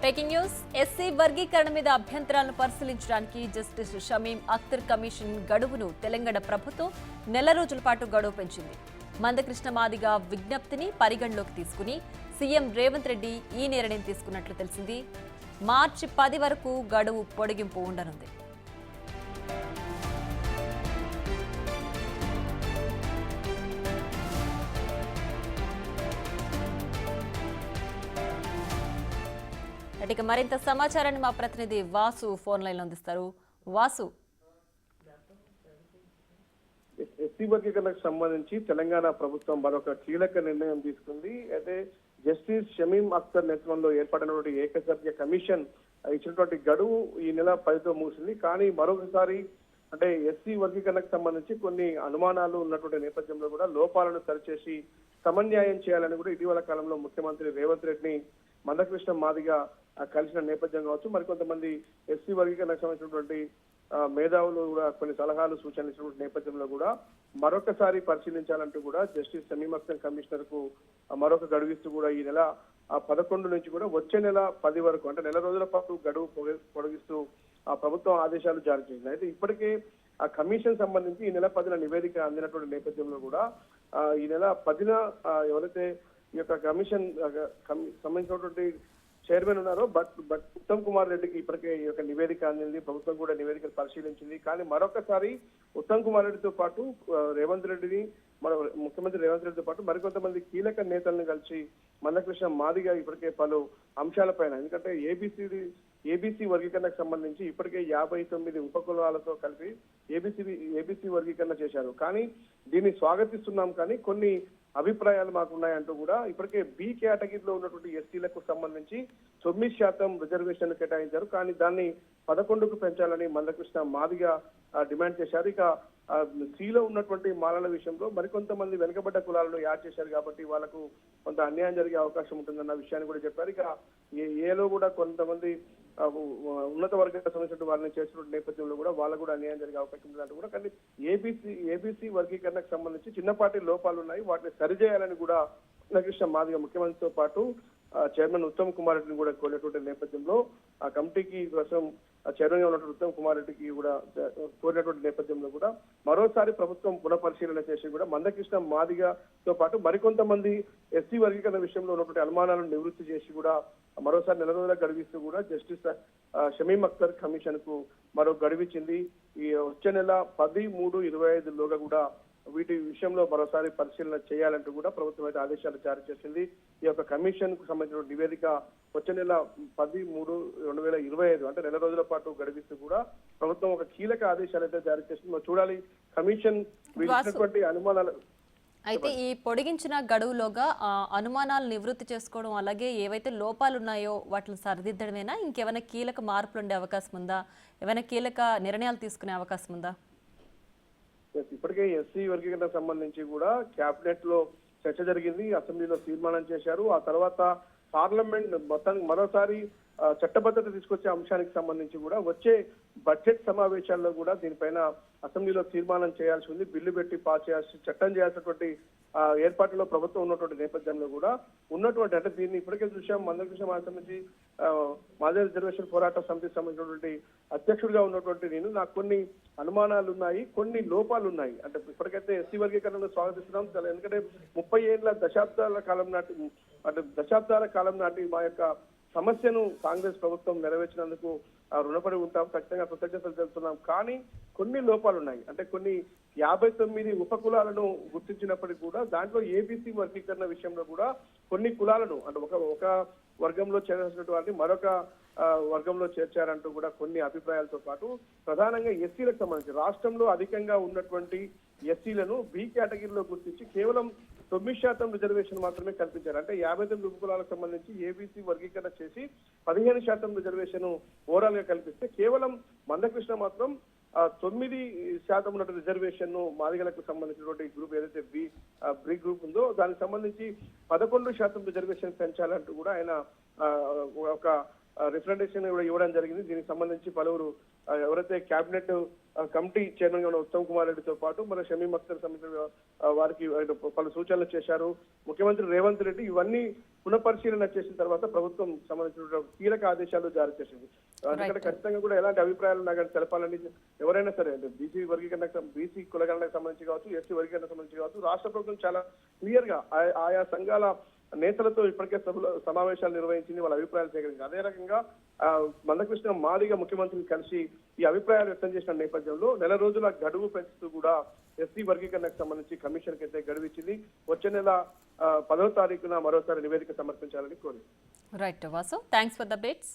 Breaking news SC వర్గీకరణ మీద అభ్యంతరాలను పరిశీలించడానికి జస్టిస్ షమీం అఖ్తర్ కమిషన్ గడువును తెలంగాణ ప్రభుత్వం నెల రోజుల పాటు గడువు పెంచింది. మందకృష్ణ మాదిగ విజ్ఞప్తిని పరిగణలోకి తీసుకుని సీఎం రేవంత్ రెడ్డి ఈ నిర్ణయం తీసుకున్నట్లు తెలిసింది. మార్చి 10 వరకు గడువు పొడిగింపు ఉండనుంది. ఇక మరింత సమాచారాన్ని మా ప్రతినిధి వాసు ఫోన్ లైన్ లో అందిస్తారు. వాసు, ఎస్సీ వర్గీకరణకు సంబంధించి తెలంగాణ ప్రభుత్వం మరొక కీలక నిర్ణయం తీసుకుంది. అయితే జస్టిస్ షమీం అఖ్తర్ నేతృత్వంలో ఏర్పడినటువంటి ఏకసభ్య కమిషన్ ఇచ్చినటువంటి గడువు ఈ నెల 10తో ముగిసింది. కానీ మరొకసారి అంటే ఎస్సీ వర్గీకరణకు సంబంధించి కొన్ని అనుమానాలు ఉన్నటువంటి నేపథ్యంలో కూడా లోపాలను సరిచేసి సమన్యాయం చేయాలని కూడా ఇటీవల కాలంలో ముఖ్యమంత్రి రేవంత్ రెడ్డిని మందకృష్ణ మాదిగ కలిసిన నేపథ్యం కావచ్చు, మరికొంతమంది ఎస్సీ వర్గీకరణకు సంబంధించినటువంటి మేధావులు కూడా కొన్ని సలహాలు సూచనలు ఇచ్చినటువంటి నేపథ్యంలో కూడా మరొకసారి పరిశీలించాలంటూ కూడా జస్టిస్ షమీం అఖ్తర్ కమిషనర్ కు మరొక గడువిస్తూ కూడా ఈ నెల 11 నుంచి కూడా వచ్చే నెల 10 వరకు అంటే నెల రోజుల పాటు గడువు పొడిగిస్తూ ఆ ప్రభుత్వం ఆదేశాలు జారీ చేసింది. అయితే ఇప్పటికే ఆ కమిషన్ సంబంధించి ఈ నెల 10న నివేదిక అందినటువంటి నేపథ్యంలో కూడా ఈ నెల 10న ఎవరైతే ఈ యొక్క కమిషన్ సంబంధించినటువంటి చైర్మన్ ఉన్నారో బట్ ఉత్తమ్ కుమార్ రెడ్డికి ఇప్పటికే ఈ యొక్క నివేదిక అందింది. ప్రభుత్వం కూడా నివేదికను పరిశీలించింది. కానీ మరొకసారి ఉత్తమ్ కుమార్ రెడ్డితో పాటు రేవంత్ రెడ్డిని ముఖ్యమంత్రి రేవంత్ రెడ్డితో పాటు మరికొంతమంది కీలక నేతలను కలిసి మందకృష్ణ మాదిగ ఇప్పటికే పలు అంశాలపైన, ఎందుకంటే ఏబీసీ వర్గీకరణకు సంబంధించి ఇప్పటికే 59 ఉపకులాలతో కలిపి ఏబీసీ వర్గీకరణ చేశారు. కానీ దీన్ని స్వాగతిస్తున్నాం, కానీ కొన్ని అభిప్రాయాలు మాకున్నాయంటూ కూడా ఇప్పటికే బి కేటగిరీలో ఉన్నటువంటి ఎస్టీలకు సంబంధించి 9% రిజర్వేషన్లు కేటాయించారు. కానీ దాన్ని 11కు పెంచాలని మందకృష్ణ మాదిగ డిమాండ్ చేశారు. ఇక సిలో ఉన్నటువంటి మాలల విషయంలో మరికొంతమంది వెనుకబడ్డ కులాలను యాడ్ చేశారు కాబట్టి వాళ్ళకు కొంత అన్యాయం జరిగే అవకాశం ఉంటుందన్న విషయాన్ని కూడా చెప్పారు. ఇక ఏలో కూడా కొంతమంది ఉన్నత వర్గాలకు సంబంధించిన వారిని చేసినటువంటి నేపథ్యంలో కూడా వాళ్ళకు కూడా అన్యాయం జరిగే అవకాశం ఉంటుందంటూ కూడా, కానీ ఏబీసీ వర్గీకరణకు సంబంధించి చిన్నపాటి లోపాలు ఉన్నాయి, వాటిని సరిచేయాలని కూడా మందకృష్ణ మాదిగ ముఖ్యమంత్రితో పాటు చైర్మన్ ఉత్తమ్ కుమార్ రెడ్డిని కూడా కోరినటువంటి నేపథ్యంలో ఆ కమిటీకి కోసం చైర్మన్ గా ఉన్నటువంటి ఉత్తమ్ కుమార్ రెడ్డికి కూడా కోరినటువంటి నేపథ్యంలో కూడా మరోసారి ప్రభుత్వం పునఃపరిశీలన చేసి కూడా మందకృష్ణ మాదిగతో పాటు మరికొంతమంది ఎస్సీ వర్గీకరణ విషయంలో ఉన్నటువంటి అనుమానాలను నివృత్తి చేసి కూడా మరోసారి నెల రోజుల గడువిస్తూ కూడా జస్టిస్ షమీం అఖ్తర్ కమిషన్ కు మరో గడువిచ్చింది. ఈ వచ్చే నెల 10/3/25 కూడా వీటి విషయంలో మరోసారి పరిశీలన చేయాలంటూ కూడా ప్రభుత్వం అయితే ఆదేశాలు జారీ చేసింది. ఈ యొక్క కమిషన్ కు సంబంధించిన నివేదిక వచ్చే నెల 10/3/2025 అంటే నెల రోజుల పాటు గడిపిస్తూ కూడా ప్రభుత్వం ఒక కీలక ఆదేశాలు అయితే జారీ చేసింది. చూడాలి కమిషన్ వీటినటువంటి అనుమానాలు. అయితే ఈ పొడిగించిన గడువులోగా అనుమానాలు నివృత్తి చేసుకోవడం, అలాగే ఏవైతే లోపాలు ఉన్నాయో వాటిని సరిదిద్దడమేనా, ఇంకేమైనా కీలక మార్పులు ఉండే అవకాశం ఉందా, ఏమైనా కీలక నిర్ణయాలు తీసుకునే అవకాశం ఉందా? ఇప్పటికే ఎస్సీ వర్గీకరణకు సంబంధించి కూడా కేబినెట్ లో చర్చ జరిగింది, అసెంబ్లీలో తీర్మానం చేశారు. ఆ తర్వాత పార్లమెంట్ మొత్తం మరోసారి చట్టబద్ధత తీసుకొచ్చే అంశానికి సంబంధించి కూడా వచ్చే బడ్జెట్ సమావేశాల్లో కూడా దీనిపైన అసెంబ్లీలో తీర్మానం చేయాల్సి ఉంది. బిల్లు పెట్టి పాస్ చేయాల్సి చట్టం చేయాల్సినటువంటి ఏర్పాటులో ప్రభుత్వం ఉన్నటువంటి నేపథ్యంలో కూడా ఉన్నటువంటి అంటే దీన్ని ఇప్పటికే చూసాం. మందకృష్ణ సంబంధించి మాదిగ రిజర్వేషన్ పోరాట సమితికి సంబంధించినటువంటి అధ్యక్షుడిగా ఉన్నటువంటి నాకు కొన్ని అనుమానాలు ఉన్నాయి, కొన్ని లోపాలు ఉన్నాయి. అంటే ఇప్పటికైతే ఎస్సీ వర్గీకరణను స్వాగతిస్తున్నాం, ఎందుకంటే 30 ఏళ్ల దశాబ్దాల కాలం నాటి మా యొక్క సమస్యను కాంగ్రెస్ ప్రభుత్వం నెరవేర్చినందుకు రుణపడి ఉంటాం, ఖచ్చితంగా కృతజ్ఞతలు తెలుపుతున్నాం. కానీ కొన్ని లోపాలు ఉన్నాయి. అంటే కొన్ని 59 ఉపకులాలను గుర్తించినప్పటికీ కూడా దాంట్లో ఏబీసీ వర్గీకరణ విషయంలో కూడా కొన్ని కులాలను అంటే ఒక వర్గంలో చేరాల్సినటువంటి వారిని మరొక వర్గంలో చేర్చారంటూ కూడా కొన్ని అభిప్రాయాలతో పాటు ప్రధానంగా ఎస్సీలకు సంబంధించి రాష్ట్రంలో అధికంగా ఉన్నటువంటి ఎస్సీలను బి కేటగిరీలో గుర్తించి కేవలం 9% రిజర్వేషన్ మాత్రమే కల్పించారు. అంటే 59 ఉపకులాలకు సంబంధించి ఏబీసీ వర్గీకరణ చేసి 15% రిజర్వేషన్ ఓవరాల్ గా కల్పిస్తే కేవలం మందకృష్ణ మాత్రం 9% ఉన్న రిజర్వేషన్ ను మాదిగలకు సంబంధించినటువంటి గ్రూప్ ఏదైతే బి గ్రూప్ ఉందో దానికి సంబంధించి 11% రిజర్వేషన్ పెంచాలంటూ కూడా ఆయన ఒక రిప్రజెంటేషన్ కూడా ఇవ్వడం జరిగింది. దీనికి సంబంధించి పలువురు ఎవరైతే కేబినెట్ కమిటీ చైర్మన్ గా ఉన్న ఉత్తమ్ కుమార్ రెడ్డితో పాటు మన షమీం అఖ్తర్ సంబంధించిన వారికి పలు సూచనలు చేశారు. ముఖ్యమంత్రి రేవంత్ రెడ్డి ఇవన్నీ పునఃపరిశీలన చేసిన తర్వాత ప్రభుత్వం సంబంధించిన కీలక ఆదేశాలు జారీ చేసింది. అందుకని ఖచ్చితంగా కూడా ఎలాంటి అభిప్రాయాలు ఉన్నా కానీ తెలపాలని ఎవరైనా సరే బీసీ వర్గీకరణకు బీసీ కులగణకు సంబంధించి కావచ్చు, ఎస్సీ వర్గీకరణకు సంబంధించి కావచ్చు, రాష్ట్ర ప్రభుత్వం చాలా క్లియర్ గా ఆయా సంఘాల నేతలతో ఇప్పటికే సమావేశాలు నిర్వహించింది, వాళ్ళ అభిప్రాయాలు సేకరించింది. అదే రకంగా మందకృష్ణ మాదిగ ముఖ్యమంత్రిని కలిసి ఈ అభిప్రాయాలు వ్యక్తం చేసిన నేపథ్యంలో నెల రోజుల గడువు పెంచుతూ కూడా ఎస్సీ వర్గీకరణకు సంబంధించి కమిషన్ కి అయితే గడువు ఇచ్చింది. వచ్చే నెల 10వ తారీఖున మరోసారి నివేదిక సమర్పించాలని కోరింది. Right Vasu, thanks for the updates.